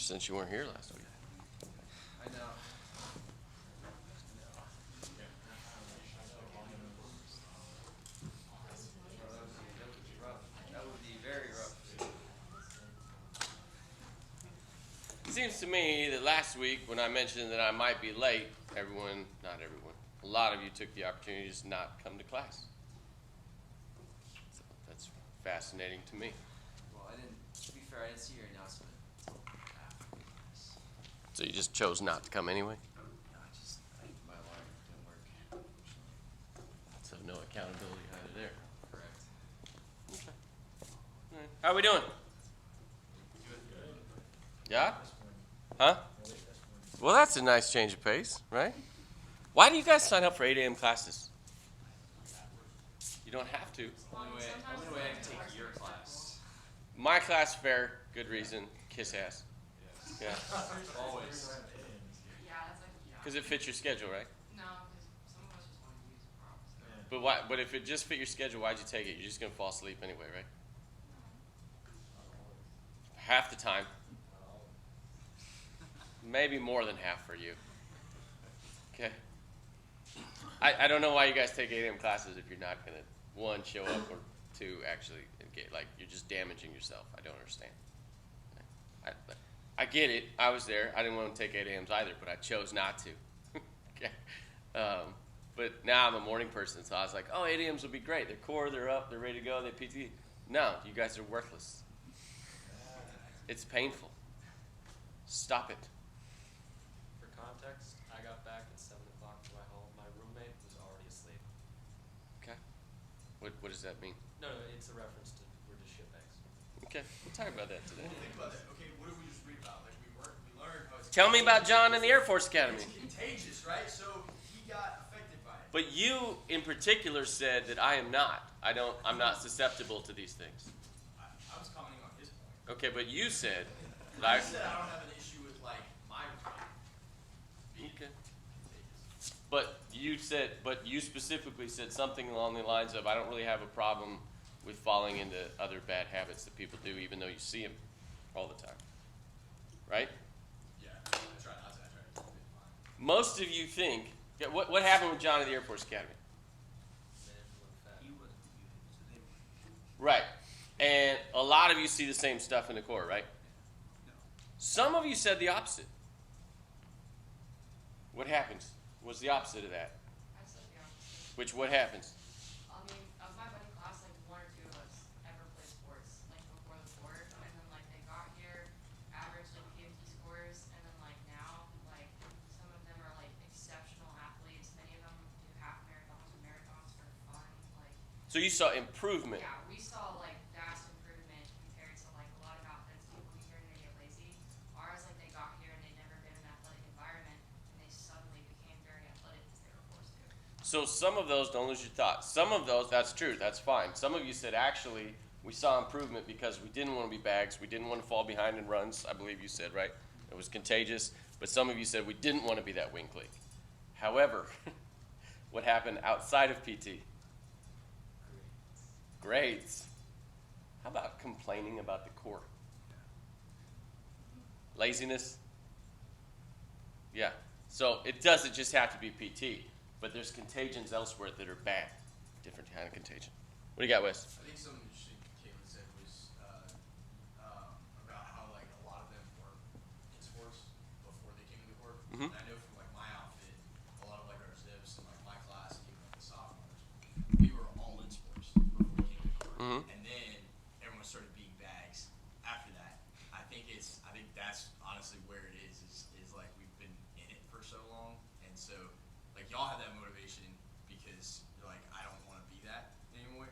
since you weren't here last week. I know. That would be very rough. It seems to me that last week when I mentioned that I might be late, not everyone, a lot of you took the opportunity to just not come to class. So that's fascinating to me. Well, to be fair, I didn't see your announcement until after class. So you just chose not to come anyway? No, my alarm didn't work. So no accountability either there. Correct. Okay. All right. How are we doing? Yeah? Huh? Well, that's a nice change of pace, right? Why do you guys sign up for 8 a.m. classes? You don't have to. Only way I can take your class. My class fair, good reason, kiss ass. Yeah. Always. Because it fits your schedule, right? No, because some of us just want to use props. But why? But if it just fit your schedule, why'd you take it? You're just gonna fall asleep anyway, right? Half the time. Maybe more than half for you. Okay. I don't know why you guys take 8 a.m. classes if you're not gonna, one, show up, or two, actually engage. Like, you're just damaging yourself. I don't understand. I get it. I was there. I didn't want to take 8 a.m.s either, but I chose not to. Okay. But now I'm a morning person, so I was like, oh, 8 a.m.s will be great. They're core, they're up, they're ready to go, they PT. No, you guys are worthless. It's painful. Stop it. For context, I got back at 7 o'clock to my home. My roommate was already asleep. Okay. What does that mean? No, it's a reference to we're just shitbags. Okay, we'll talk about that today. Think about that. Okay, what did we just read about? Like we learned how it's Tell me about John in the Air Force Academy. It's contagious, right? So he got affected by it. But you, in particular, said that I am not. I'm not susceptible to these things. I was commenting on his point. Okay, but you said that I said I don't have an issue with like my being Okay. contagious. But you specifically said something along the lines of, I don't really have a problem with falling into other bad habits that people do, even though you see them all the time. Right? Yeah, I try not to. I try to keep it fine. Most of you think, yeah, what happened with John at the Air Force Academy? Right. And a lot of you see the same stuff in the core, right? No. Some of you said the opposite. What happens? What's the opposite of that? I said the opposite. What happens? I mean, of my buddy class, like one or two of us ever played sports, like before the sport, and then like they got here, averaged like PMT scores, and then like now, like some of them are like exceptional athletes. Many of them do half marathons and marathons for fun. Like, So you saw improvement. yeah, we saw like vast improvement compared to like a lot of outfits. People here and they get lazy. Ours, like they got here and they'd never been in an athletic environment, and they suddenly became very athletic because they were forced to. So some of those, don't lose your thought. Some of those, that's true, that's fine. Some of you said actually we saw improvement because we didn't want to be bags, we didn't want to fall behind in runs, I believe you said, right? It was contagious. But some of you said we didn't want to be that wing clique. However, what happened outside of PT? Grades. How about complaining about the core? Laziness? Yeah. So it doesn't just have to be PT, but there's contagions elsewhere that are bad. Different kind of contagion. What do you got, Wes? I think something interesting Caitlin said was about how like a lot of them were in sports before they came to the court. Mhm. And I know from like my outfit, a lot of like our zips and like my class, and even like the sophomores, we were all in sports before we came to the court. Mhm. And then everyone started being bags after that. I think that's honestly where it is like we've been in it for so long, and so like y'all have that motivation because you're like, I don't want to be that anymore,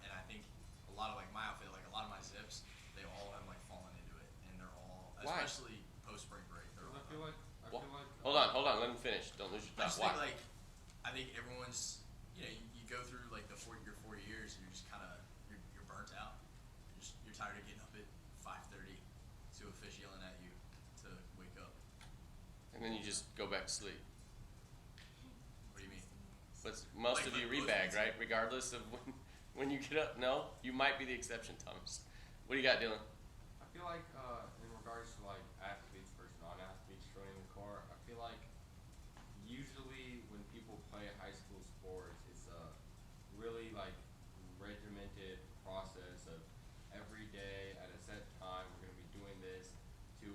and I think a lot of like my outfit, like a lot of my zips, they all have like fallen into it, and they're all, Why? especially post spring break, they're all. I feel like Hold on, let me finish. Don't lose your I thought. just Why? think like, I think everyone's, you go through like your 4 years, and you're just kind of you're burnt out. You're tired of getting up at 5:30 to a fish yelling at you to wake up. And then you just go back to sleep. What do you mean? But most Like of you most rebag, people. right? Regardless of when you get up. No? You might be the exception, Thomas. What do you got, Dylan? I feel like in regards to like usually when people play high school sports, it's a really like regimented process of every day at a set time we're gonna be doing this to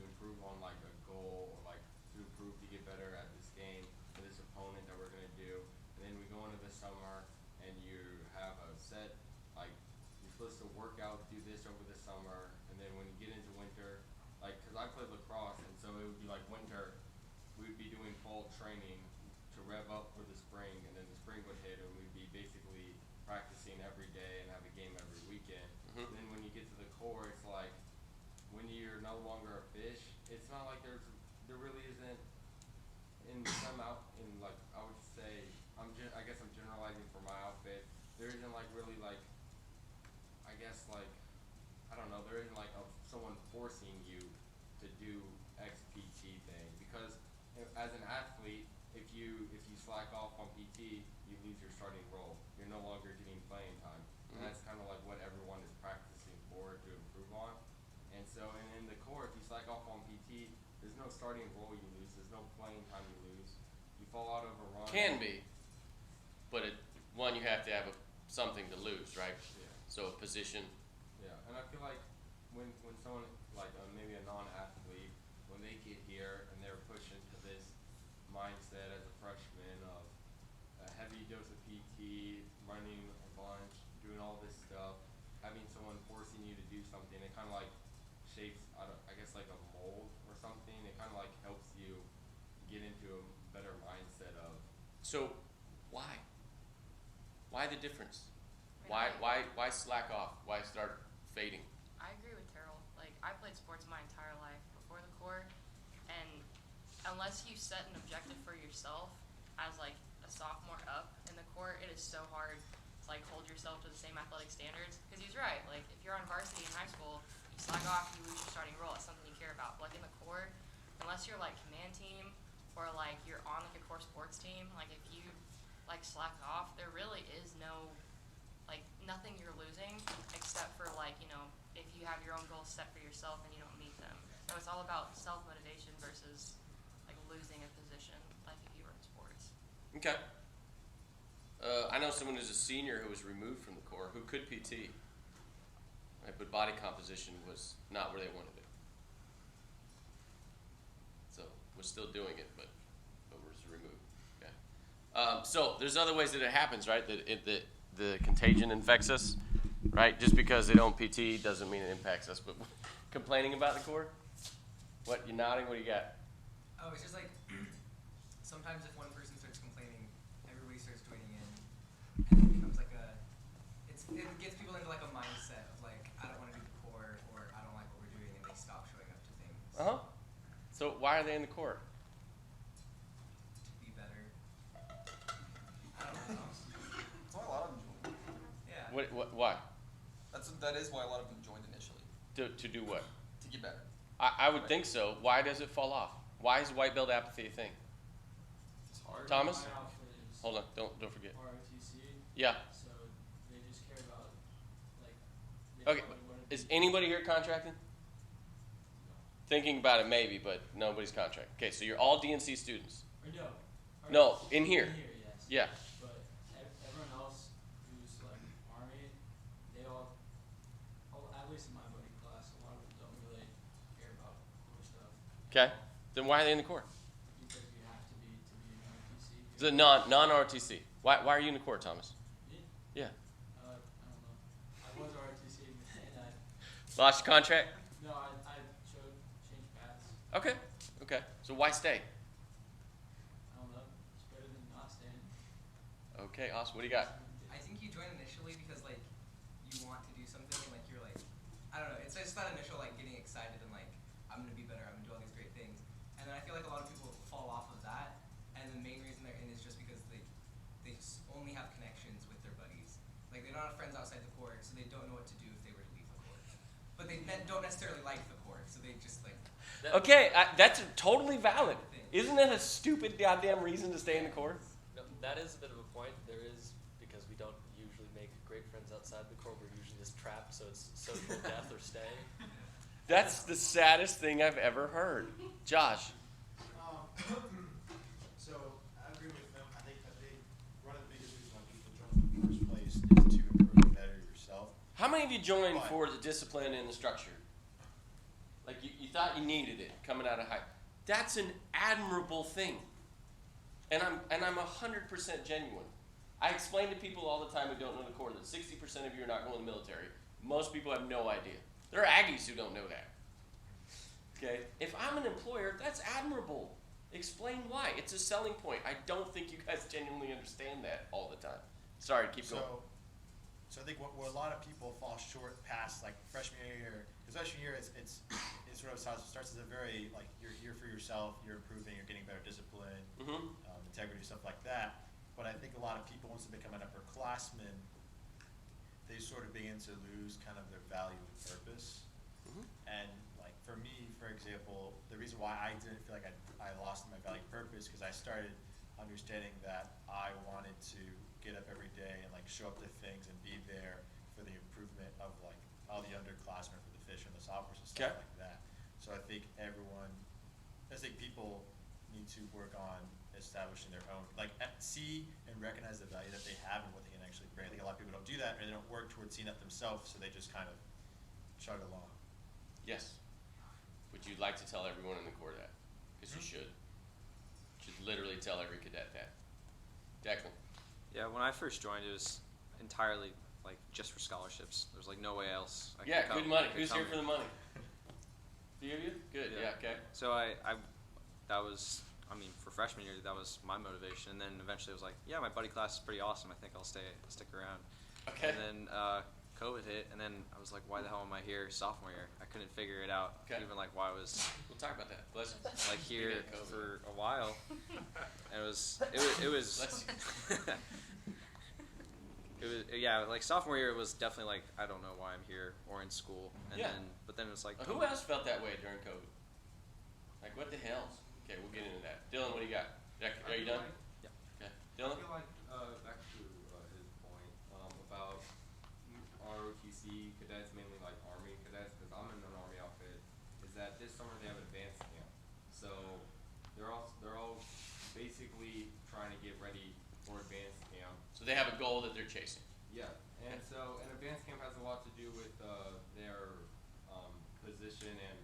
improve on like a goal or like to improve to get better at this game or this opponent that we're gonna do. And then we go into the summer and you have a set like you're supposed to work out, do this over the summer, and then when you get into winter, like because I played lacrosse and so it would be like winter, we would be doing fall training to rev up for the spring, and then the spring would hit and we'd be basically practicing every day and have a game every weekend. Mhm. And then when you get to the core, it's like when you're no longer a fish, it's not like there really isn't in some out in like I would say I guess I'm generalizing for my outfit. There isn't like really like I guess like I don't know, there isn't like someone forcing you to do XPT thing because as an athlete, if you slack off on PT, you lose your starting role. You're no longer getting playing time, and that's kind of like what everyone is practicing for to improve on. And so, and in the core, if you slack off on PT, there's no starting role you lose. There's no playing time you lose. You fall out of a run. Can be, but one you have to have something to lose, right? Yeah. So a position. Yeah, and I feel like when someone like maybe a non-athlete, when they get here and they're pushed into this mindset as a freshman of a heavy dose of PT, running a bunch, doing all this stuff, having someone forcing you to do something, it kind of like shapes, I guess like a mold or something. It kind of like helps you get into a better mindset of. So why? Why the difference? Why slack off? Why start fading? I agree with Terrell. Like, I played sports my entire life before the core, and unless you set an objective for yourself as like a sophomore up in the core, it is so hard to like hold yourself to the same athletic standards. Because he's right. Like, if you're on varsity in high school, you slack off, you lose your starting role. It's something you care about. But, like in the core, unless you're like command team or like you're on like a core sports team, like if you like slack off, there really is no like nothing you're losing except for like, you know, if you have your own goals set for yourself and you don't meet them. So it's all about self-motivation versus like losing a position like if you were in sports. Okay. I know someone who's a senior who was removed from the core who could PT, right, but body composition was not where they wanted it. So was still doing it, but was removed. Okay. So there's other ways that it happens, right? That the contagion infects us, right? Just because they don't PT doesn't mean it impacts us. But complaining about the core? What, you nodding? What do you got? Oh, it's just like sometimes if one person starts complaining, everybody starts joining in, and it becomes like it gets people into like a mindset of like, I don't want to do the core, or I don't like what we're doing, and they stop showing up to things. Uh-huh. So why are they in the core? To be better. I don't know. That's why a lot of them joined. Yeah. Why? That is why a lot of them joined initially. To do what? To get better. I would think so. Why does it fall off? Why is white belt apathy a thing? It's hard. Thomas? My outfit is Hold on, don't forget. ROTC, Yeah. so they just care about, like, they Okay. know what it Is anybody here contracting? Thinking about it, maybe, but nobody's contracted. Okay, so you're all DNC students. Or no. Or No, in here. In here, yes. Yeah. But everyone else who's, like, Army, they all, at least in my buddy class, a lot of them don't really care about core stuff. Okay. Then why are they in the core? Because you have to be in ROTC. It's a non-ROTC. Why are you in the core, Thomas? Me? Yeah. I don't know. I was ROTC, and I, Lost your contract? no, I changed paths. Okay. Okay. So why stay? I don't know. It's better than not staying. Okay, Austin, what do you got? I think you join initially because like you want to do something, and like you're like, I don't know. It's just that initial like getting excited and like I'm gonna be better. I'm gonna do all these great things. And then I feel like a lot of people fall off of that, and the main reason they're in is just because they just only have connections with their buddies. Like they don't have friends outside the court, so they don't know what to do if they were to leave the court. But they don't necessarily like the court, so they just like. Okay, that's totally valid. Isn't that a stupid goddamn reason to stay in the core? No, that is a bit of a point. There is, because we don't usually make great friends outside the core. We're usually just trapped, so it's social death or stay. That's the saddest thing I've ever heard. Josh. So How many of you joined But- for the discipline and the structure? Like you thought you needed it coming out of high. That's an admirable thing. And I'm 100% genuine. I explain to people all the time who don't know the core that 60% of you are not going to the military. Most people have no idea. There are Aggies who don't know that. Okay? If I'm an employer, that's admirable. Explain why. It's a selling point. I don't think you guys genuinely understand that all the time. Sorry, keep going. So I think what a lot of people fall short past like freshman year, because freshman year it's sort of starts as a very like you're here for yourself, you're improving, you're getting better discipline, integrity, stuff like that. But I think a lot of people, once they become an upperclassman, they sort of begin to lose kind of their value and purpose. And like for me, for example, the reason why I didn't feel like I lost my value and purpose because I started understanding that I wanted to get up every day and like show up to things and be there for the improvement of like all the underclassmen, for the fish and the sophomores and stuff like that. So I think people need to work on establishing their own, like see and recognize the value that they have and what they can actually bring. I think a lot of people don't do that, or they don't work towards seeing that themselves, so they just kind of chug along. Yes. Would you like to tell everyone in the Corps that? Because you should. You should literally tell every cadet that. Declan. Yeah, when I first joined, it was entirely like just for scholarships. There was like no way else. Yeah, good money. Who's here for the money? Few of you? Good. Yeah. Okay. So that was, I mean, for freshman year, that was my motivation. And then eventually, it was like, yeah, my buddy class is pretty awesome. I think I'll stick around. Okay. And then COVID hit, and then I was like, why the hell am I here sophomore year? I couldn't figure it out. Okay. Even like why I was We'll talk about that. Bless you. like here for a while. And it was Bless you. It was, yeah, like sophomore year, it was definitely like, I don't know why I'm here or in school. And Yeah. but then it was like, Who else felt that way during COVID? Like, what the hell? Okay, we'll get into that. Dylan, what do you got? Are you done? Yeah. Okay. I Dylan? feel like, back to his point about ROTC cadets, mainly like Army cadets, because I'm in an Army outfit, is that this summer they have advanced camp. So they're all basically trying to get ready for advanced camp. So they have a goal that they're chasing. Yeah, and so an advanced camp has a lot to do with their position and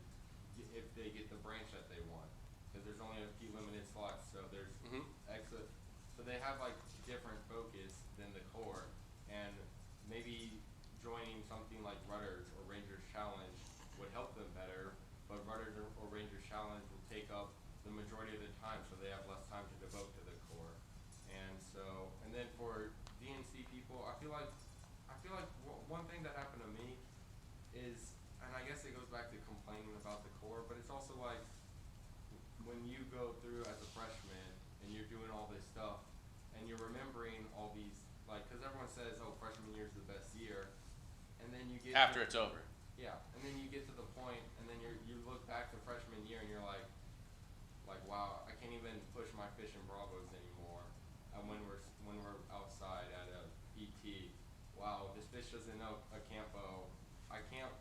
if they get the branch that they want, because there's only a few limited slots. So there's exit. So they have like different focus than the Corps, and maybe joining something like Rudders or Rangers Challenge would help them better. But Rudders or Rangers Challenge will take up the majority of the time, so they have less time to devote to the Corps. And then for DNC people, I feel like one thing that happened to me is, and I guess it goes back to complaining about the Corps, but it's also like when you go through as a freshman and you're doing all this stuff and you're remembering all these, like, because everyone says, oh, freshman year is the best year, and then you get After it's over. yeah, and then you get to the point, and then you look back to freshman year and you're like, wow, I can't even push my fish and bravos anymore. And when we're outside at a PT, wow, this fish doesn't know a campo. I can't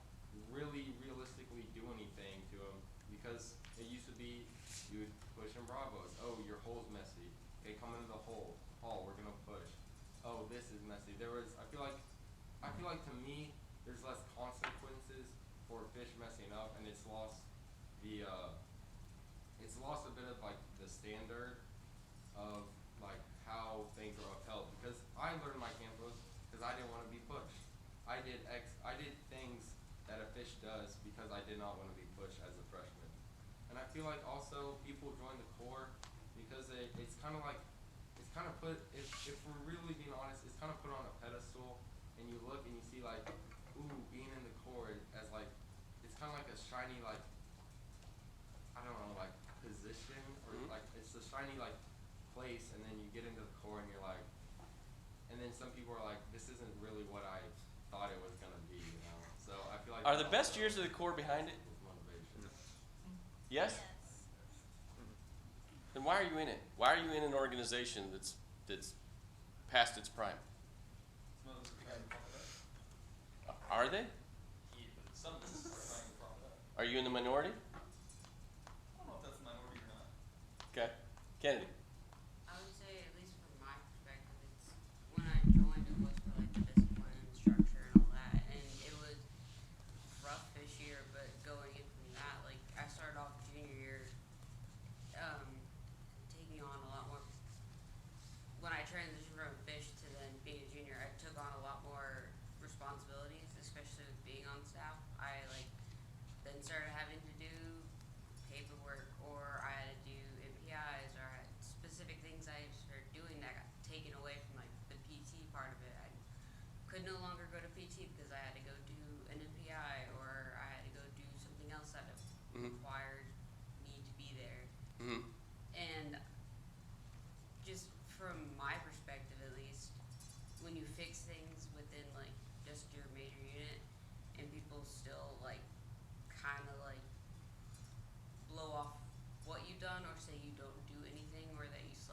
really realistically do anything to him because it used to be you would push and bravos. Oh, your hole's messy. Okay, come into the hole. Oh, we're gonna push. Oh, this is messy. I feel like to me, there's less consequences for fish messing up, and it's lost a bit of like the standard of like how things are upheld, because I learned my campos because I didn't want to be pushed. I did things that a fish does because I did not want to be pushed as a freshman. And I feel like also people join the Corps because it's kind of put, if we're really being honest, it's kind of put on a pedestal, and you look and you see like, ooh, being in the Corps as like, it's kind of like a shiny, like, I don't know, like position, or like it's a shiny like place, and then you get into the Corps and you're like, and then some people are like, this isn't really what I thought it was gonna be, you know. So I feel like Are the best years of the Corps behind it? motivation. Yes? Then why are you in it? Why are you in an organization that's past its prime? Are they? Are you in the minority? I don't know if that's a minority or not. Okay. Kennedy. I would say, at least from my perspective, it's when I joined, it was for like the discipline and structure and all that. And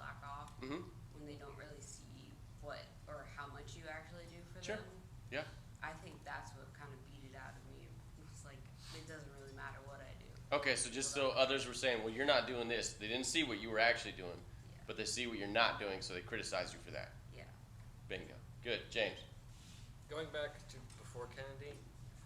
slack off Mm-hmm. when they don't really see what or how much you actually do for Sure. them. Yeah. I think that's what kind of beat it out of me. It's like it doesn't really matter what I do. Okay, so just so others were saying, well, you're not doing this. They didn't see what you were actually doing, Yeah. but they see what you're not doing, so they criticize you for that. Yeah. Bingo. Good. James. Going back to before Kennedy,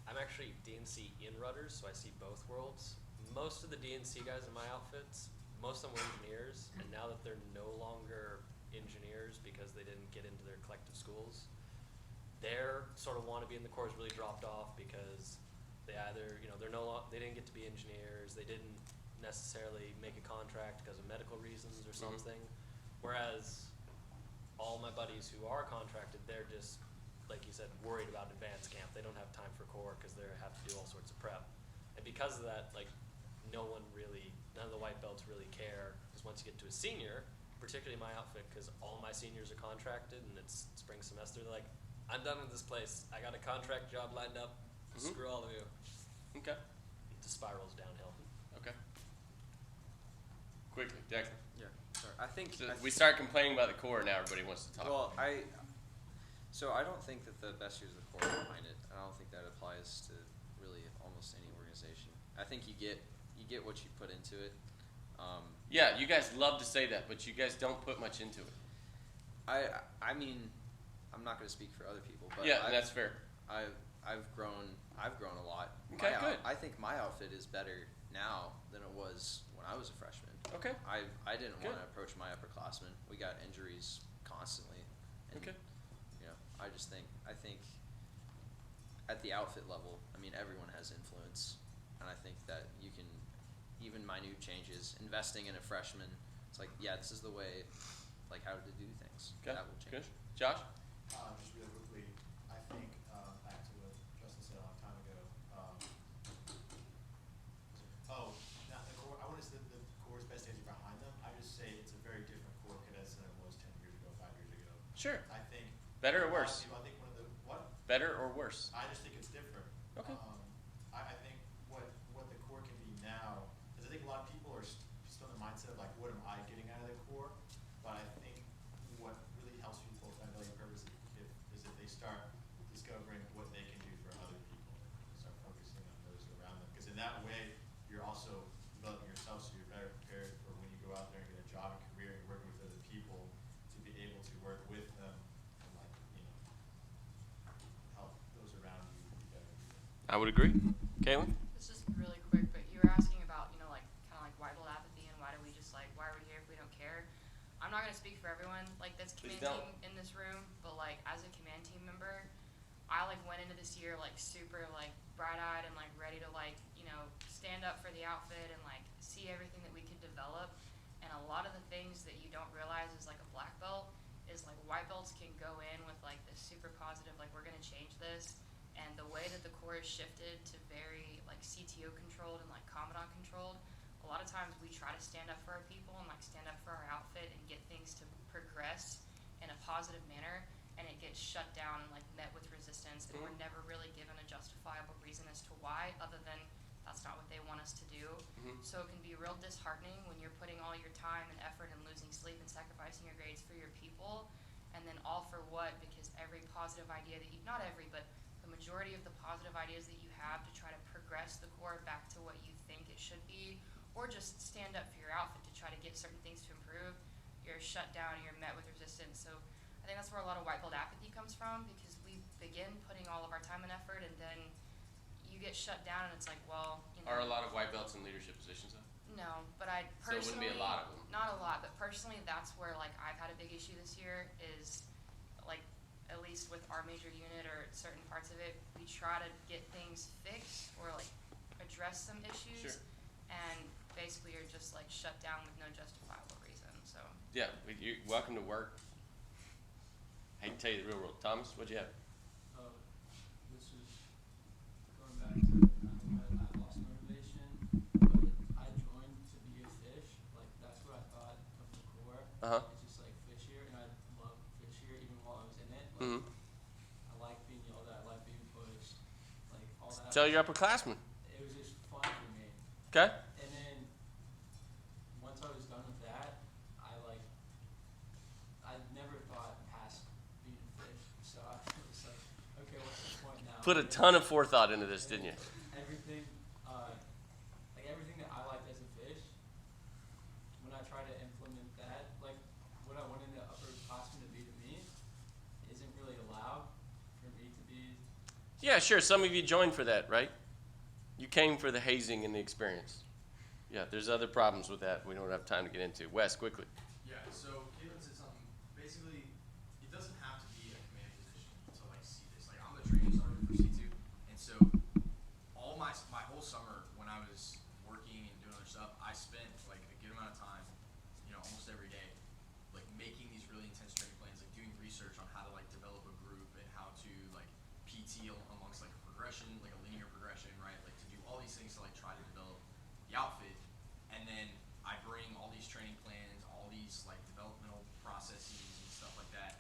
I'm actually DNC in rudders, so I see both worlds. Most of the DNC guys in my outfits, most of them were engineers, and now that they're no longer engineers because they didn't get into their collective schools, their sort of want to be in the Corps really dropped off because they either, they didn't get to be engineers, they didn't necessarily make a contract because of medical reasons or something. Whereas all my buddies who are contracted, they're just, like you said, worried about advanced camp. They don't have time for Corps because they have to do all sorts of prep. And because of that, like, none of the white belts really care, because once you get to a senior, particularly my outfit, because all my seniors are contracted and it's spring semester, they're like, I'm done with this place. I got a contract job lined up. Screw all of you. Okay. It just spirals downhill. Okay. Quickly, Jackson. Yeah. Sorry. I think So we start complaining about the Corps, now everybody wants to talk. Well, so I don't think that the best use of the Corps are behind it. I don't think that applies to really almost any organization. I think you get what you put into it. Yeah, you guys love to say that, but you guys don't put much into it. I mean, I'm not going to speak for other people, but Yeah, that's fair. I've grown a lot. Okay, good. I think my outfit is better now than it was when I was a freshman. Okay. I didn't Good. want to approach my upperclassmen. We got injuries constantly. And, Okay. I think at the outfit level, I mean, everyone has influence, and I think that you can, even minute changes, investing in a freshman, it's like, yeah, this is the way, like, how to do things. Okay. That will change. Good. Josh? Just really quickly, I think, back to what Justin said a long time ago, now the Corps, I want to say that the Corps' best days are behind them. I just say it's a very different Corps cadets than it was 10 years ago, 5 years ago. Sure. I think. Better or a lot of worse? people, I think one of the, what? Better or worse? I just think it's different. Okay. I think what the Corps can be now, because I think a lot of people are still in the mindset of like, what am I getting out of the Corps? But I think what really helps people find value and purpose is if they start discovering what they can do for other people, and start focusing on those around them. Because in that way, you're also developing yourself, so you're better prepared for when you go out there and get a job and career and working with other people to be able to work with them and like, help those around you be better. I would agree. Kaylin? It's just really quick, but you were asking about, like, kind of like white belt apathy and why do we just like, why are we here if we don't care? I'm not going to speak for everyone, like, that's Please command don't. team in this room, but like, as a command team member, I like went into this year like super like bright-eyed and like ready to like, stand up for the outfit and like see everything that we could develop. And a lot of the things that you don't realize is like a black belt is like white belts can go in with like this super positive, like we're going to change this. And the way that the Corps has shifted to very like CTO controlled and like commandant controlled, a lot of times we try to stand up for our people and like stand up for our outfit and get things to progress in a positive manner, and it gets shut down and like met with resistance, and we're never really given a justifiable reason as to why, other than that's not what they want us to do. So it can be real disheartening when you're putting all your time and effort and losing sleep and sacrificing your grades for your people, and then all for what? Because every positive idea that not every, but the majority of the positive ideas that you have to try to progress the Corps back to what you think it should be, or just stand up for your outfit to try to get certain things to improve, you're shut down and you're met with resistance. So I think that's where a lot of white belt apathy comes from, because we begin putting all of our time and effort, and then you get shut down and it's like, well, Are a lot of white belts in leadership positions though? no, but I So it personally, wouldn't be a lot of them. not a lot, but personally that's where like I've had a big issue this year is like, at least with our major unit or certain parts of it, we try to get things fixed or like address some issues. Sure. And basically you're just like shut down with no justifiable reason, so. Yeah, you're welcome to work. I hate to tell you the real world. Thomas, what'd you have? This is going back to kind of when I lost motivation, but I joined to be a fish. Like, that's what I thought of the Corps. Uh-huh. It's just like fish here, and I love fish here even while I was in it. Like, Mm-hmm. I like being yelled at, I like being pushed, like all that. Tell your upperclassmen. It was just fun for me. Okay? And then once I was done with that, I like put a ton of forethought into this, didn't you? Everything, like everything that I liked as a fish, when I try to implement that, like what I wanted the upperclassmen to be to me, isn't really allowed for me to be. Yeah, sure. Some of you joined for that, right? You came for the hazing and the experience. Yeah, there's other problems with that we don't have time to get into. Wes, quickly. Yeah, so Caitlin said something. Basically, it doesn't have to be a command position to like see this. Like I'm the training sergeant for C2, and so all my whole summer when I was working and doing other stuff, I spent like a good amount of time, almost every day, like making these really intense training plans, like doing research on how to like develop a group and how to like PT amongst like a progression, like a linear progression, right? Like to do all these things to like try to develop the outfit. And then I bring all these training plans, all these like developmental processes and stuff like that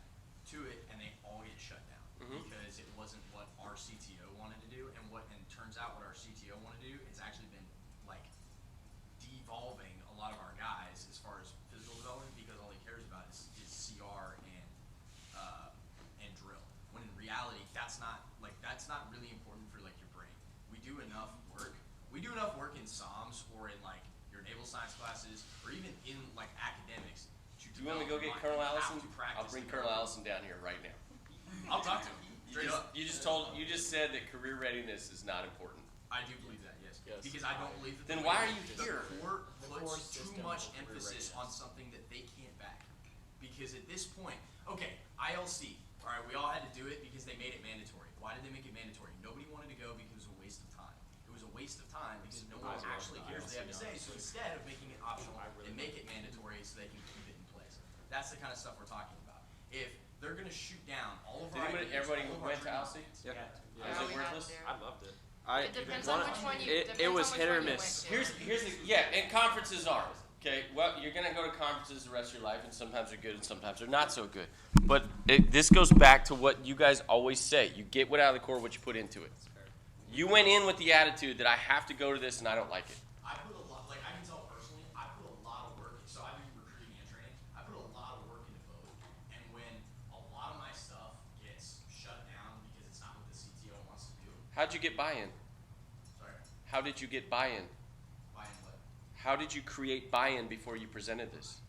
to it, and they all get shut down because it wasn't what our CTO wanted to do. And turns out what our CTO wanted to do has actually been like devolving a lot of our guys as far as physical development because all he cares about is CR and drill. When in reality, that's not really important for like your brain. We do enough work. We do enough work in SOMS or in like your naval science classes or even in like academics. Do you want me to go get Colonel Allison? I'll bring Colonel Allison down here right now. I'll talk to him. Straight up. You just said that career readiness is not important. I do believe that, yes. Because I don't believe that. Then why are you here? The core puts too much emphasis on something that they can't back. Because at this point, okay, ILC, all right, we all had to do it because they made it mandatory. Why did they make it mandatory? Nobody wanted to go because it was a waste of time. It was a waste of time because no one actually hears what they have to say. So instead of making it optional, they make it mandatory so they can keep it in place. That's the kind of stuff we're talking about. If they're going to shoot down all of our ideas, everybody all of our went to training ALSE? plans. Yeah. Is it worthless? I loved it. It depends on which one you. It was hit or miss. And conferences are. Okay, well, you're going to go to conferences the rest of your life, and sometimes they're good and sometimes they're not so good. But this goes back to what you guys always say. You get what out of the core, what you put into it. You went in with the attitude that I have to go to this and I don't like it. I put a lot, like I can tell personally, I put a lot of work, so I do recruiting and training, I put a lot of work into both. And when a lot of my stuff gets shut down because it's not what the CTO wants to do. How'd you get buy-in? Sorry, How did you get buy-in? buy-in what? How did you create buy-in before you presented this?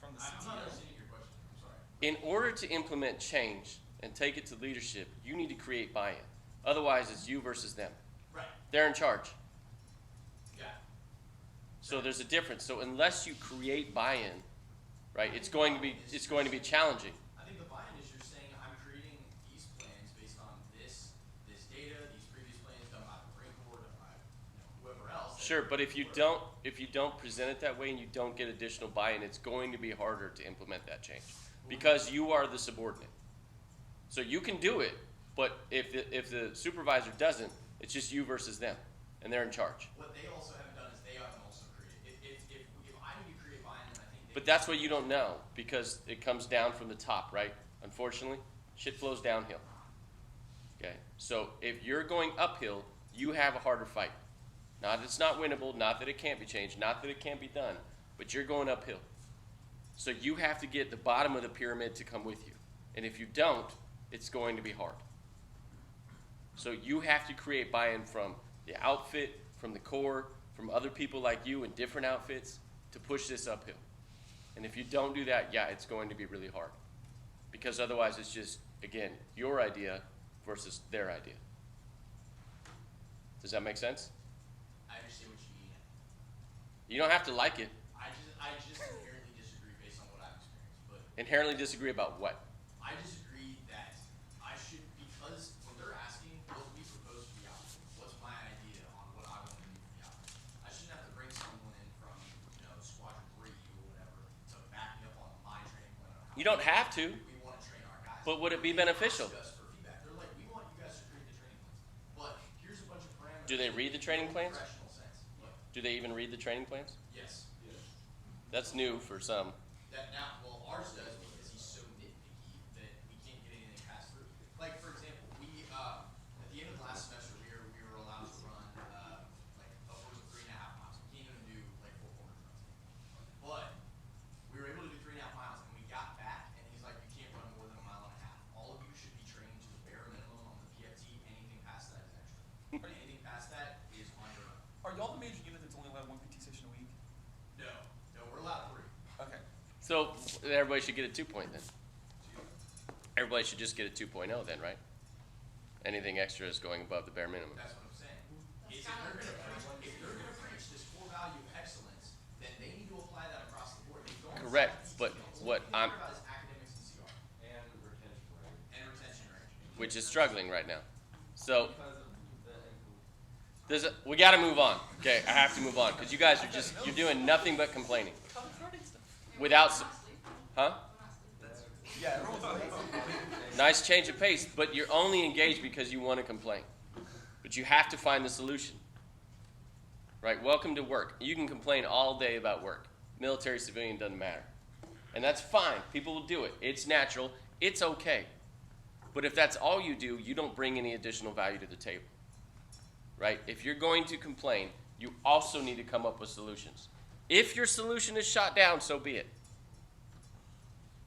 From the I'm CTO. not understanding your question, I'm sorry. In order to implement change and take it to leadership, you need to create buy-in. Otherwise, it's you versus them. Right, They're in charge. yeah. So there's a difference. So unless you create buy-in, right, it's going to be challenging. I think the buy-in is you're saying I'm creating these plans based on this data, these previous plans done by the Marine Corps, done by whoever else. Sure, but if you don't present it that way and you don't get additional buy-in, it's going to be harder to implement that change because you are the subordinate. So you can do it, but if the supervisor doesn't, it's just you versus them, and they're in charge. What they also haven't done is they haven't also created. If I need to create buy-in, then I think. But that's what you don't know because it comes down from the top, right? Unfortunately, shit flows downhill. Okay, so if you're going uphill, you have a harder fight. Not that it's not winnable, not that it can't be changed, not that it can't be done, but you're going uphill. So you have to get the bottom of the pyramid to come with you. And if you don't, it's going to be hard. So you have to create buy-in from the outfit, from the core, from other people like you in different outfits to push this uphill. And if you don't do that, yeah, it's going to be really hard. Because otherwise it's just, again, your idea versus their idea. Does that make sense? I understand what you mean. You don't have to like it. I just inherently disagree based on what I've experienced. But Inherently disagree about what? I disagree that I should, because when they're asking what we propose for the outfit, what's my idea on what I want to do for the outfit, I shouldn't have to bring someone in from, Squadron 3 or whatever to back me up on my training plan. On how You don't have to, we want to train our guys. but would it be They beneficial? ask us for feedback. They're like, we want you guys to create the training plans, but here's a bunch of parameters. Do they read the training in a plans? professional sense. What? Do they even read the training plans? Yes. That's new for some. That now, well, ours does because he's so nitpicky that we can't get anything passed through. Like for example, we at the end of last semester we were allowed to run like upwards of 3.5 miles. We can't even do like 4 corner runs anymore. But we were able to do 3.5 miles, and we got back, and he's like, you can't run more than 1.5 miles. All of you should be trained to the bare minimum on So everybody should get a 2 then. Everybody should just get a 2.0 then, right? Anything extra is going above the bare minimum. That's what I'm saying. Is if they're gonna preach this core value of excellence, then they need to apply that across the board. They don't Correct, just but have to teach what it. All I'm- they care about is academics and CR And retention rate. and retention rate. Which is struggling right now. So Because of we got to move on. Okay, I have to move on because you guys are you're doing nothing but complaining. Without, huh? Yeah, everyone's late. Nice change of pace, but you're only engaged because you want to complain. But you have to find the solution. Right? Welcome to work. You can complain all day about work. Military, civilian, doesn't matter. And that's fine. People will do it. It's natural. It's okay. But if that's all you do, you don't bring any additional value to the table. Right? If you're going to complain, you also need to come up with solutions. If your solution is shot down, so be it.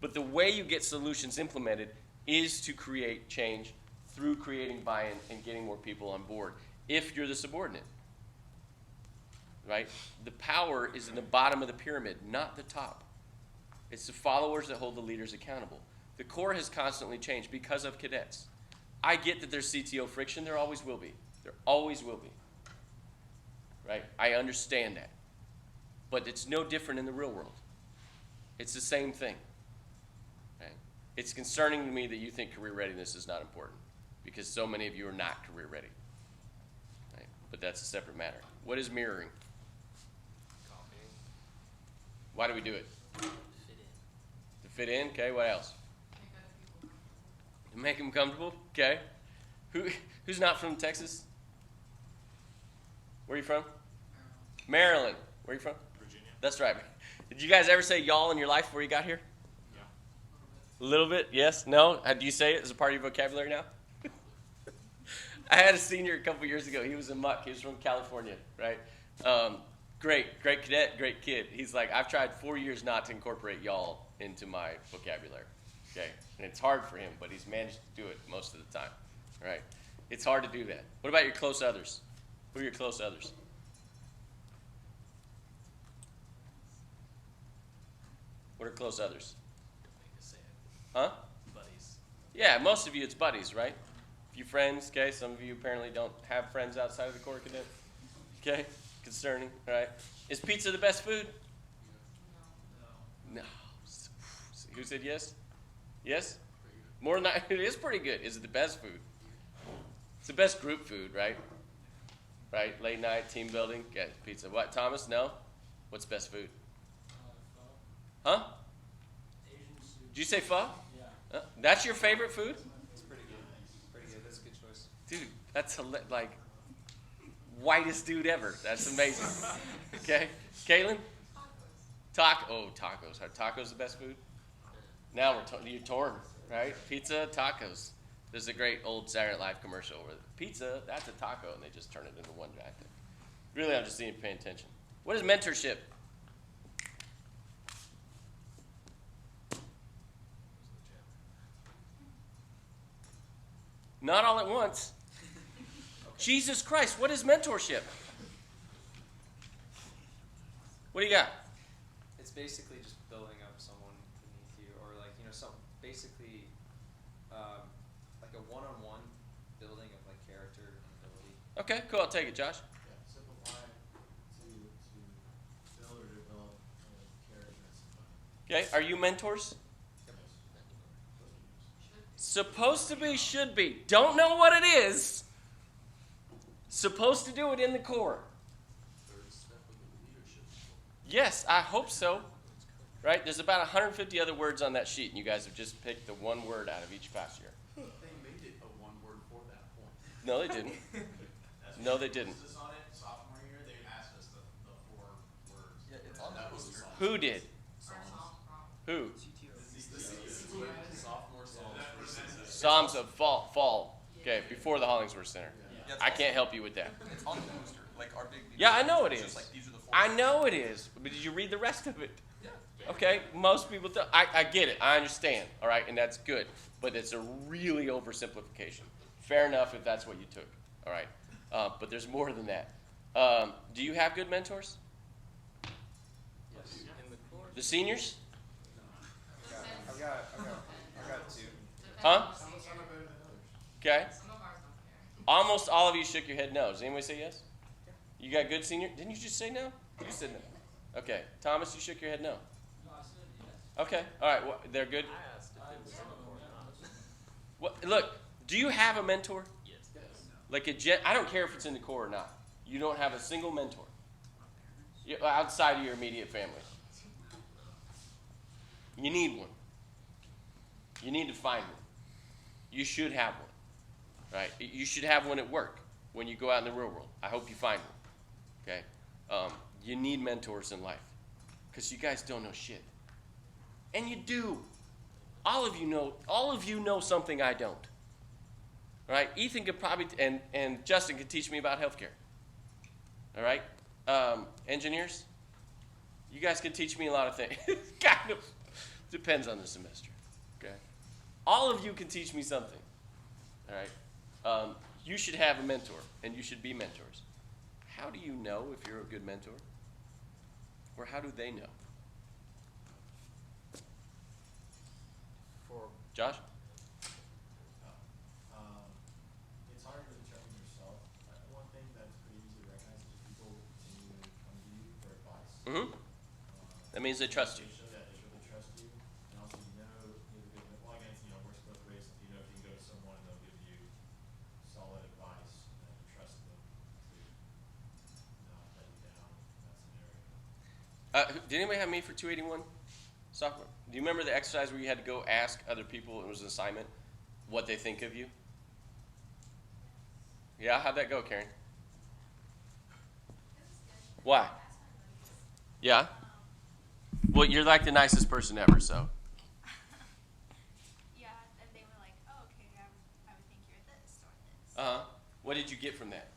But the way you get solutions implemented is to create change through creating buy-in and getting more people on board if you're the subordinate. Right? The power is in the bottom of the pyramid, not the top. It's the followers that hold the leaders accountable. The Corps has constantly changed because of cadets. I get that there's CTO friction. There always will be. There always will be. Right? I understand that. But it's no different in the real world. It's the same thing. Right? It's concerning to me that you think career readiness is not important because so many of you are not career ready. Right? But that's a separate matter. What is mirroring? Copying. Why do we do it? Fit in. To fit in? Okay, what else? Make other people comfortable. To make them comfortable? Okay. Who's not from Texas? Where are you from? Maryland. Where are you from? Virginia. That's right. Did you guys ever say y'all in your life before you got here? Yeah. A little bit? Yes? No? Do you say it as a part of your vocabulary now? I had a senior a couple years ago. He was a muck. He was from California, right? Great cadet, great kid. He's like, I've tried 4 years not to incorporate y'all into my vocabulary. Okay? And it's hard for him, but he's managed to do it most of the time. Right? It's hard to do that. What about your close others? Who are your close others? What are close others? Make us say it. Huh? Buddies. Yeah, most of you it's buddies, right? A few friends, okay? Some of you apparently don't have friends outside of the Corps Cadet. Okay? Concerning, right? Is pizza the best food? No. Who said yes? Yes? More than that, it is pretty good. Is it the best food? It's the best group food, right? Right? Late night, team building, get pizza. What, Thomas? No? What's best food? Pho. Huh? Asian soup. Did you say pho? Yeah. That's your favorite food? It's pretty good. Pretty good. That's a good choice. Dude, that's like whitest dude ever. That's amazing. Okay, Caitlin? Tacos. Are tacos the best food? Now you're torn, right? Pizza, tacos. There's a great old Saturday Night Live commercial where pizza, that's a taco, and they just turn it into one giant thing. Really, I'm just paying attention. What is mentorship? Not all at once. Jesus Christ, what is mentorship? What do you got? It's basically just building up someone beneath you, or like basically like a one-on-one building of like character and ability. Okay, cool. I'll take it, Josh. Yeah, simplify to build or develop character and somebody. Okay, are you mentors? Supposed to be, should be. Don't know what it is. Supposed to do it in the Corps. Yes, I hope so. Right? There's about 150 other words on that sheet, and you guys have just picked the one word out of each past year. They made it a one word for that point. No, they didn't. No, they didn't. This on it, sophomore year, they asked us the 4 words. Yeah, it's on that the was poster. Who did? Our SOMS problem. Who? sophomore SOMS. SOMS of fall. Okay, before the Hollingsworth Center. Yeah, it's I on- can't help you with that. It's on the poster, like our big. Yeah, I know it It's is. just like these are the 4. I know it is, but did you read the rest of it? Yeah. Okay, most people don't. I get it. I understand. All right, and that's good. But it's a really oversimplification. Fair enough if that's what you took. All right, but there's more than that. Do you have good mentors? Yes. In the Corps. The seniors? I got two. Huh? Some are better than others. Okay. Some of ours don't care. Almost all of you shook your head no. Does anybody say yes? You got good senior? Didn't you just say no? You said no. Okay. Thomas, you shook your head no. No, I said yes. Okay. All right. Well, they're good. I asked if it was Some in of the them, core yeah. What, look, do you have a mentor? Yes. Like I don't care if it's in the core or not. You don't have a single mentor outside of your immediate family. You need one. You need to find one. You should have one, right? You should have one at work when you go out in the real world. I hope you find one, okay? You need mentors in life because you guys don't know shit. And you do. All of you know something I don't. All right? Ethan could probably, and Justin could teach me about healthcare. All right? Engineers, you guys can teach me a lot of things. Kind of. Depends on the semester. Okay? All of you can teach me something. All right? You should have a mentor, and you should be mentors. How do you know if you're a good mentor? Or how do they know? For Josh? It's hard to determine yourself. One thing that's pretty easy to recognize is people continue to come to you for advice. Mm-hmm. That means they trust you. They show that they trust you, and also you have a good. Well, again, it works both ways. You know, if you can go to someone, they'll give you solid advice, and you trust them to not let you down in that scenario. Did anybody have me for 281 sophomore? Do you remember the exercise where you had to go ask other people, it was an assignment, what they think of you? Yeah, how'd that go, Karen? Why? Yeah? Well, you're like the nicest person ever, so. Yeah, and they were like, oh, okay, I would think you're this or this. Uh-huh. What did you get from that?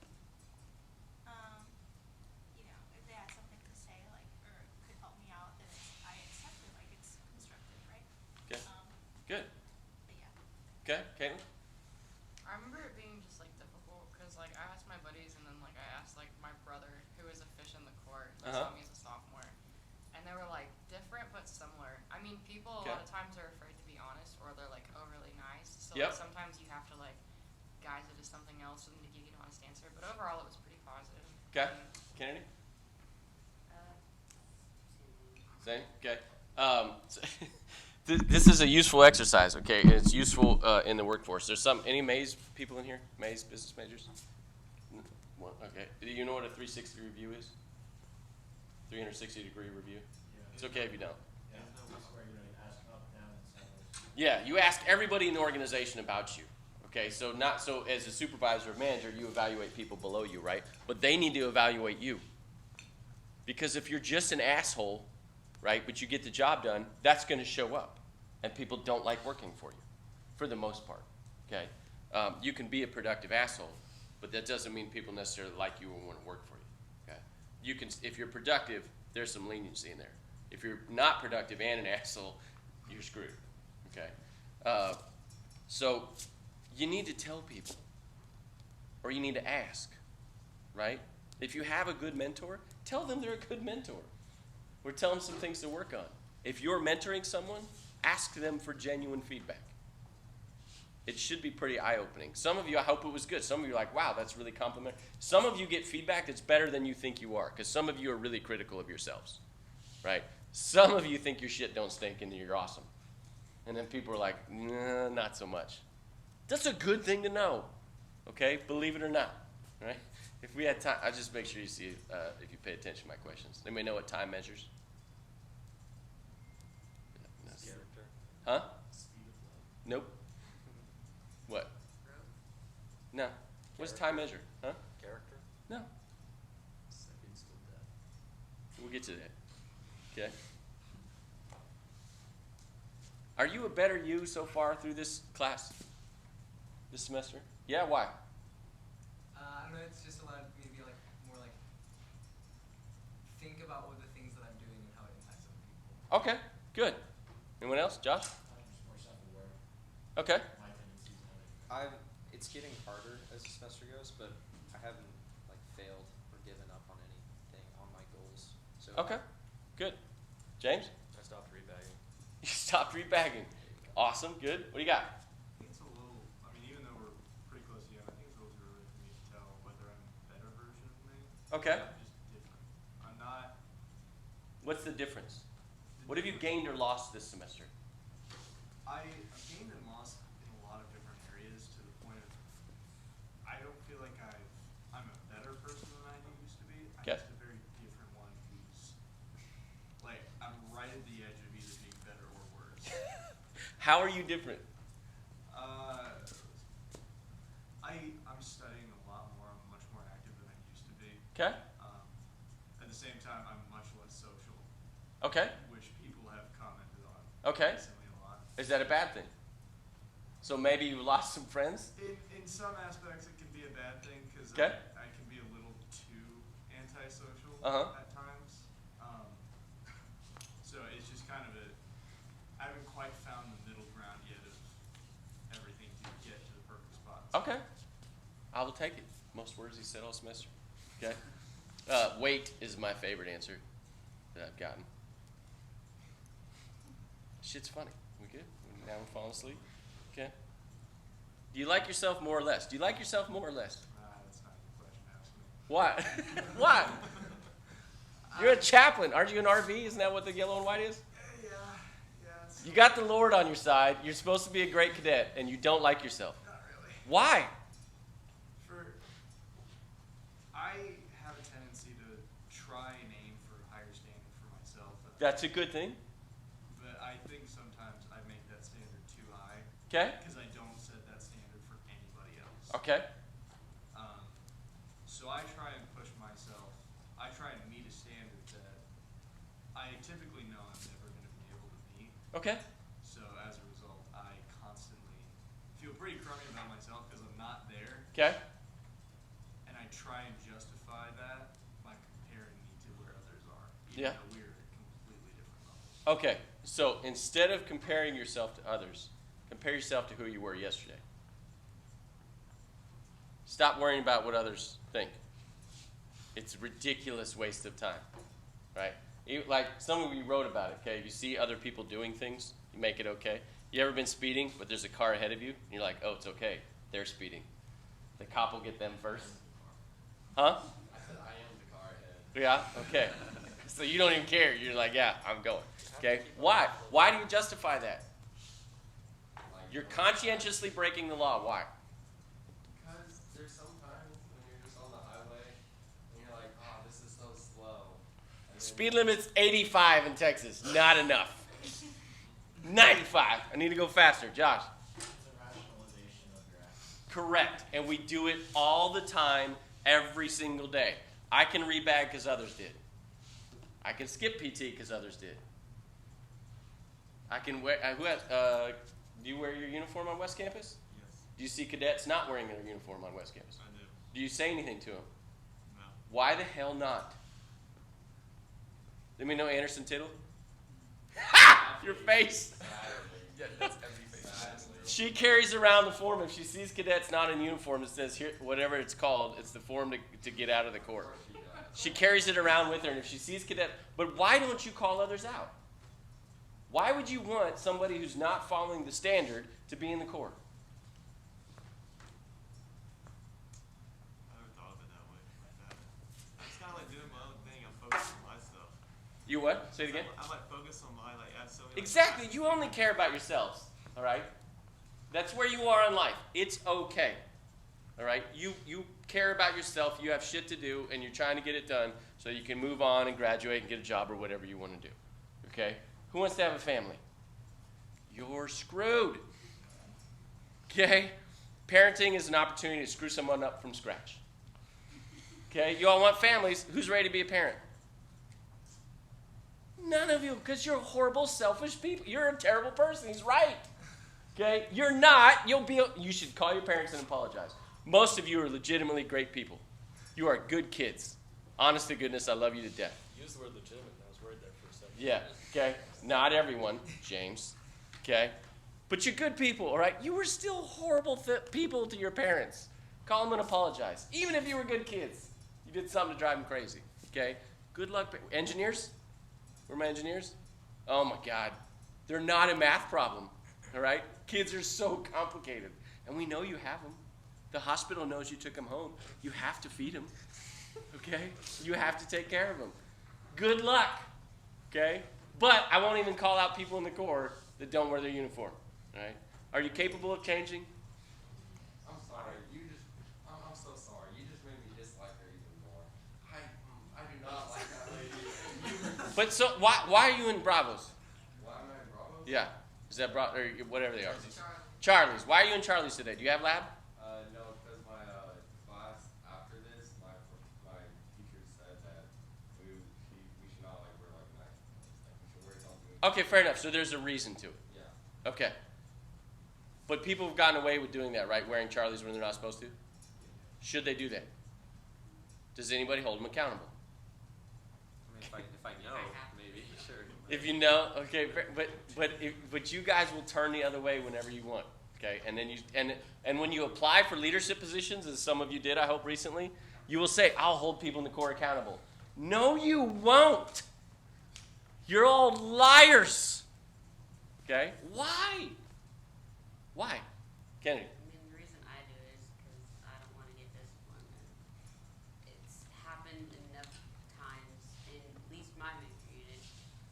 If they had something to say, like, or could help me out, then I accept it, like, it's constructive, right? Okay. Good. But yeah. Okay, Caitlin? I remember it being just like difficult because like I asked my buddies and then like I asked like my brother who is a fish in the court. He saw me as a sophomore, and they were like different but similar. I mean, people a lot of times are afraid to be honest or they're like overly nice. So like, sometimes you have to like guise it to something else and to give you an honest answer. But overall, it was pretty positive. Okay. Kennedy? Same? Okay. This is a useful exercise, okay? It's useful in the workforce. There's any Mays people in here? Mays business majors? Okay. Do you know what a 360 review is? 360-degree review? Yeah. It's okay if you don't. Yeah, it's where you ask up, down, and sideways. Yeah, you ask everybody in the organization about you. Okay, so as a supervisor or manager, you evaluate people below you, right? But they need to evaluate you. Because if you're just an asshole, right, but you get the job done, that's going to show up. And people don't like working for you, for the most part, okay? You can be a productive asshole, but that doesn't mean people necessarily like you and want to work for you, okay? If you're productive, there's some leniency in there. If you're not productive and an asshole, you're screwed, okay? So you need to tell people, or you need to ask, right? If you have a good mentor, tell them they're a good mentor. Or tell them some things to work on. If you're mentoring someone, ask them for genuine feedback. It should be pretty eye-opening. Some of you, I hope it was good. Some of you are like, wow, that's really complimentary. Some of you get feedback that's better than you think you are, because some of you are really critical of yourselves, right? Some of you think your shit don't stink and you're awesome. And then people are like, nah, not so much. That's a good thing to know, okay? Believe it or not, right? If we had time, I'll just make sure you see if you pay attention to my questions. Anybody know what time measures? character. Huh? Nope. What? No. What's time measure? Huh? Character. No. Seconds till death. We'll get to that. Okay. Are you a better you so far through this class? This semester? Yeah, why? I don't know, it's just allowed me to be like, more like, think about what the things that I'm doing and how it impacts other people. Okay, good. Anyone else? Josh? I'm just more self-aware. Okay. My tendencies and how they. It's getting harder as the semester goes, but I haven't failed or given up on anything on my goals. So Okay, good. James? I stopped rebagging. You stopped rebagging. Awesome. Good. What do you got? I think it's a little, I mean, even though we're pretty close together, I think it's a little too early for me to tell whether I'm a better version of me. Okay. I'm just different. I'm not. What's the difference? What have you gained or lost this semester? I've gained and lost in a lot of different areas to the point of I don't feel like I'm a better person than I used to be. I'm Okay. just a very different one who's like I'm right at the edge of either being better or worse. How are you different? I'm studying a lot more. I'm much more active than I used to be. Okay. At the same time, I'm much less social, Okay. which people have commented on Okay. recently a lot. Is that a bad thing? So maybe you lost some friends? In some aspects, it can be a bad thing because Okay. I can be a little too antisocial Uh-huh. at times. So it's just kind of I haven't quite found the middle ground yet of everything to get to the perfect spot. Okay. I will take it. Most words he said all semester. Okay. Wait is my favorite answer that I've gotten. Shit's funny. We good? Now we're falling asleep? Okay. Do you like yourself more or less? Do you like yourself more or less? That's not a question to ask me. Why? Why? You're a chaplain. Aren't you an RV? Isn't that what the yellow and white is? Yeah. It's You got the Lord on your side. You're supposed to be a great cadet, and you don't like yourself. not really. Why? I have a tendency to try and aim for a higher standard for myself. That's a good thing. But I think sometimes I make that standard too high. Okay. Because I don't set that standard for anybody else. Okay. So I try and push myself. I try and meet a standard that I typically know I'm never going to be able to meet. Okay. So as a result, I constantly feel pretty crummy about myself because I'm not there. Okay. And I try and justify that by comparing me to where others are. Yeah. Even though we're at completely different levels. Okay. So instead of comparing yourself to others, compare yourself to who you were yesterday. Stop worrying about what others think. It's a ridiculous waste of time, right? Like some of you wrote about it, okay? If you see other people doing things, you make it okay. You ever been speeding, but there's a car ahead of you, and you're like, oh, it's okay. They're speeding. The cop will get them first. Huh? I said I am the car ahead. Yeah? Okay. So you don't even care. You're like, yeah, I'm going. Okay? Why? Why do you justify that? You're conscientiously breaking the law. Why? Because there's sometimes when you're just on the highway and you're like, oh, this is so slow. And then Speed limit's 85 in Texas. Not enough. 95. I need to go faster. Josh. It's a rationalization of your actions. Correct. And we do it all the time, every single day. I can rebag because others did. I can skip PT because others did. I can wear. Do you wear your uniform on West Campus? Yes, Do you see cadets not wearing their uniform on West Campus? I do. Do you say anything to them? No. Why the hell not? Let me know, Anderson Tittle. Your face. yeah, that's every face. She carries around the form. If she sees cadets not in uniform, it says here, whatever it's called, it's the form to get out of the court. She carries it around with her, and if she sees cadet, but why don't you call others out? Why would you want somebody who's not following the standard to be in the court? I never thought of it that way, like that. It's kind of like doing my own thing. I'm focused on my stuff. You what? Say it again. I'm like focused on my like. I have so many. Exactly. You only care about yourselves. All right. That's where you are in life. It's okay. All right. You care about yourself. You have shit to do, and you're trying to get it done so you can move on and graduate and get a job or whatever you want to do. Okay. Who wants to have a family? You're screwed. Okay. Parenting is an opportunity to screw someone up from scratch. Okay. You all want families. Who's ready to be a parent? None of you, because you're horrible, selfish people. You're a terrible person. He's right. Okay? You're not. You should call your parents and apologize. Most of you are legitimately great people. You are good kids. Honest to goodness, I love you to death. Use the word legitimate. I was worried there for a second. Yeah. Okay? Not everyone, James. Okay? But you're good people, all right? You were still horrible people to your parents. Call them and apologize. Even if you were good kids. You did something to drive them crazy. Okay? Good luck. Engineers? Where are my engineers? Oh, my God. They're not a math problem. All right? Kids are so complicated. And we know you have them. The hospital knows you took them home. You have to feed them. Okay? You have to take care of them. Good luck. Okay? But I won't even call out people in the Corps that don't wear their uniform. All right? Are you capable of changing? I'm sorry. I'm so sorry. You just made me dislike her even more. I do not like that lady. But so why are you in Bravos? Why am I in Bravo? Yeah. Is that or whatever they are? Charlie's. Why are you in Charlie's today? Do you have lab? No, because my class after this, my teacher said that we should not like wear like nice clothes. Like we should wear something. Okay, fair enough. So there's a reason to it. Yeah. Okay. But people have gotten away with doing that, right? Wearing Charlie's when they're not supposed to? Should they do that? Does anybody hold them accountable? I mean, if I know, maybe, sure. If you know, okay, but you guys will turn the other way whenever you want, okay? And then and when you apply for leadership positions, as some of you did, I hope recently, you will say, "I'll hold people in the Corps accountable." No, you won't. You're all liars. Okay? Why? Why, Kennedy? I mean, the reason I do it is because I don't want to get disciplined. And it's happened enough times in at least my major unit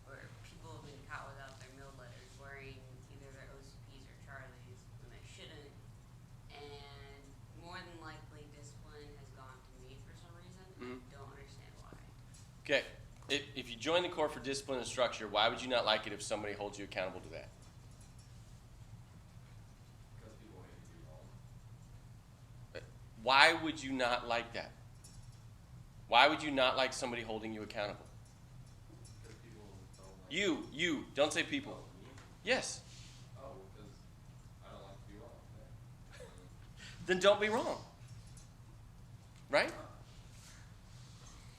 where people have been caught without their meal letters wearing either their OCPs or Charlies when they shouldn't. And more than likely, discipline has gone to me for some reason. And I don't understand why. Okay. If you join the Corps for discipline and structure, why would you not like it if somebody holds you accountable to that? Because people hate to be wrong. Why would you not like that? Why would you not like somebody holding you accountable? Because people don't like. You. Don't say people. Oh, me? Yes. Oh, because I don't like to be wrong. Yeah. Then don't be wrong. Right?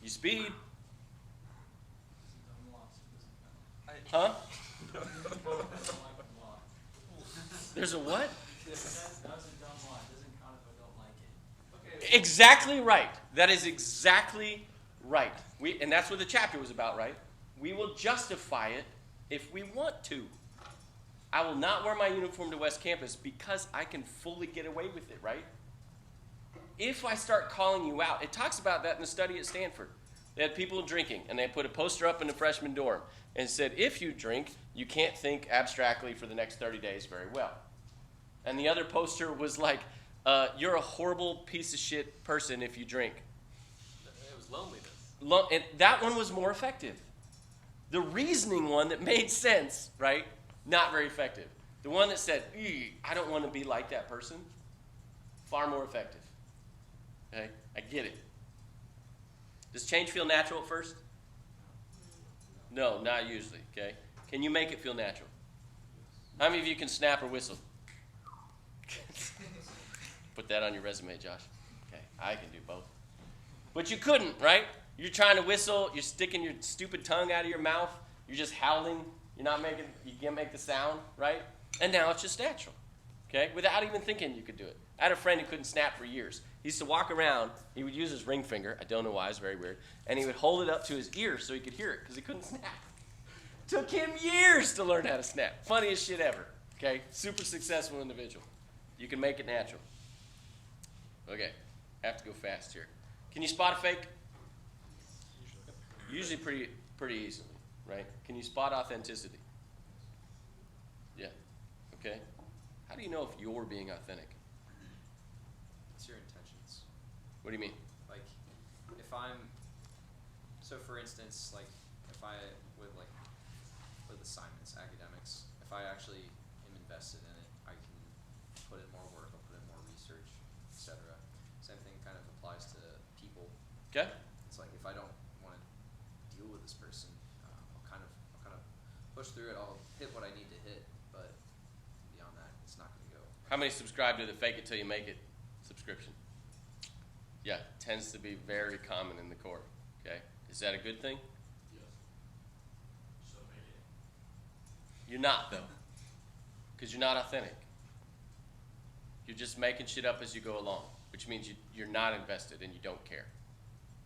You speed. Dumb law, so it doesn't count. Huh? Don't like the law. There's a what? That was a dumb law. It doesn't count if I don't like it. Exactly right. That is exactly right. And that's what the chapter was about, right? We will justify it if we want to. I will not wear my uniform to West Campus because I can fully get away with it, right? If I start calling you out, it talks about that in the study at Stanford. They had people drinking, and they put a poster up in the freshman dorm and said, if you drink, you can't think abstractly for the next 30 days very well. And the other poster was like, you're a horrible piece of shit person if you drink. It was loneliness. And that one was more effective. The reasoning one that made sense, right? Not very effective. The one that said, I don't want to be like that person, far more effective. Okay? I get it. Does change feel natural at first? No, not usually, okay? Can you make it feel natural? How many of you can snap or whistle? Put that on your resume, Josh. Okay, I can do both. But you couldn't, right? You're trying to whistle, you're sticking your stupid tongue out of your mouth, you're just howling, you can't make the sound, right? And now it's just natural, okay? Without even thinking you could do it. I had a friend who couldn't snap for years. He used to walk around, he would use his ring finger, I don't know why, it's very weird, and he would hold it up to his ear so he could hear it because he couldn't snap. Took him years to learn how to snap. Funniest shit ever, okay? Super successful individual. You can make it natural. Okay, I have to go fast here. Can you spot a fake? Usually pretty easily, right? Can you spot authenticity? Yeah, okay. How do you know if you're being authentic? It's your intentions. What do you mean? Like, if I'm, so for instance, like, if I, with assignments, academics, if I actually am invested in it, I can put in more work, I'll put in more research, etc. Same thing kind of applies to people. Okay. It's like, if I don't want to deal with this person, I'll kind of push through it, I'll hit what I need to hit, but beyond that, it's not going to go. How many subscribe to the fake it till you make it subscription? Yeah, tends to be very common in the Corps. Okay, is that a good thing? Yes. So make it. You're not, though, because you're not authentic. You're just making shit up as you go along, which means you're not invested and you don't care.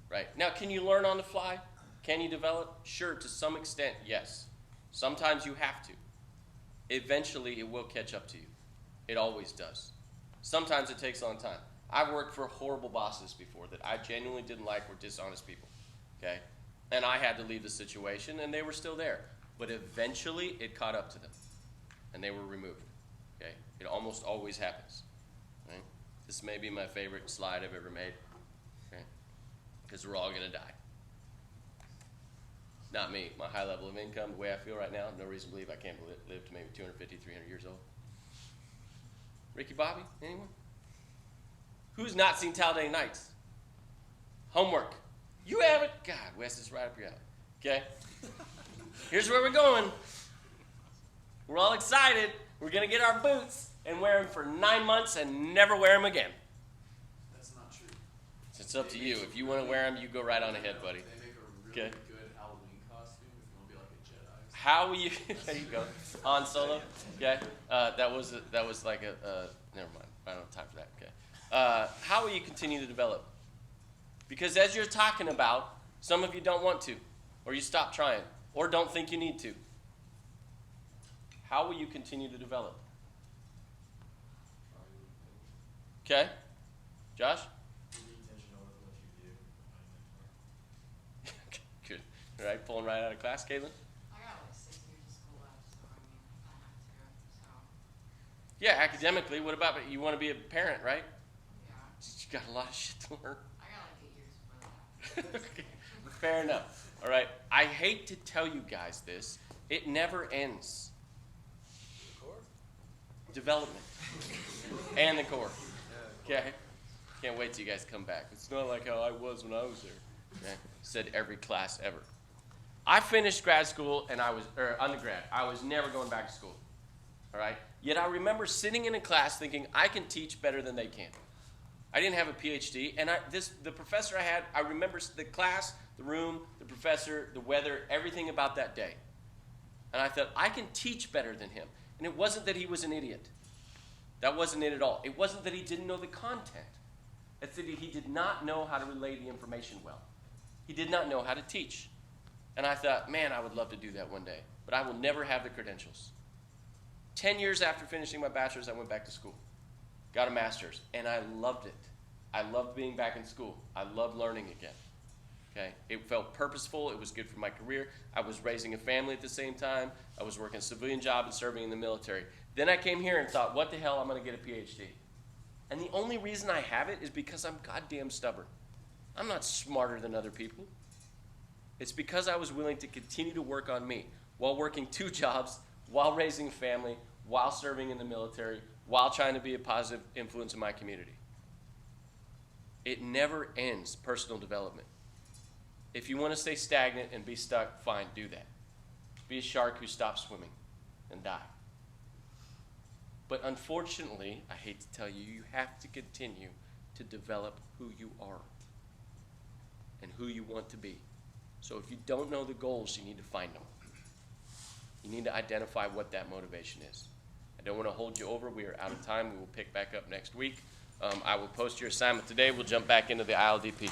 Right? Now, can you learn on the fly? Can you develop? Sure, to some extent, yes. Sometimes you have to. eventually it will catch up to you. It always does. Sometimes it takes a long time. I've worked for horrible bosses before that I genuinely didn't like, were dishonest people, okay? And I had to leave the situation, and they were still there. But eventually, it caught up to them, and they were removed, okay? It almost always happens, right? This may be my favorite slide I've ever made, okay? Because we're all going to die. Not me. My high level of income, the way I feel right now, no reason to believe I can't live to maybe 250, 300 years old. Ricky Bobby, anyone? Who's not seen Talladega Nights? Homework. You haven't? God, Wes is right up your alley. Okay? Here's where we're going. We're all excited. We're going to get our boots and wear them for 9 months and never wear them again. That's not true. It's up to you. If you want to wear them, you go right on ahead, buddy. They make a really Okay. good Halloween costume if you want to be like a Jedi. How will you? There you go. Han Solo. Okay. That was like never mind. I don't have time for that. Okay. How will you continue to develop? Because as you're talking about, some of you don't want to, or you stop trying, or don't think you need to. How will you continue to develop? Okay. Josh? Be intentional with what you do. Find a mentor. Good. All right. Pulling right out of class, Caitlin. I got like 6 years of school left, so I mean, I have to, so, Yeah. Academically, what about you? Want to be a parent, right? yeah. You got a lot of shit to learn. I got like 8 years before that. Okay. Fair enough. All right. I hate to tell you guys this. It never ends. Development. And the core. Okay? Can't wait till you guys come back. It's not like how I was when I was there. Okay? Said every class ever. I finished grad school and undergrad. I was never going back to school. All right? Yet I remember sitting in a class thinking, I can teach better than they can. I didn't have a PhD, and the professor I had, I remember the class, the room, the professor, the weather, everything about that day. And I thought, I can teach better than him. And it wasn't that he was an idiot. That wasn't it at all. It wasn't that he didn't know the content. It's that he did not know how to relay the information well. He did not know how to teach. And I thought, man, I would love to do that one day. But I will never have the credentials. 10 years after finishing my bachelor's, I went back to school. Got a master's, and I loved it. I loved being back in school. I loved learning again. Okay? It felt purposeful. It was good for my career. I was raising a family at the same time. I was working a civilian job and serving in the military. Then I came here and thought, what the hell, I'm going to get a PhD. And the only reason I have it is because I'm goddamn stubborn. I'm not smarter than other people. It's because I was willing to continue to work on me while working 2 jobs, while raising a family, while serving in the military, while trying to be a positive influence in my community. It never ends, personal development. If you want to stay stagnant and be stuck, fine, do that. Be a shark who stops swimming and die. But unfortunately, I hate to tell you, you have to continue to develop who you are and who you want to be. So if you don't know the goals, you need to find them. You need to identify what that motivation is. I don't want to hold you over. We are out of time. We will pick back up next week. I will post your assignment today. We'll jump back into the ILDP.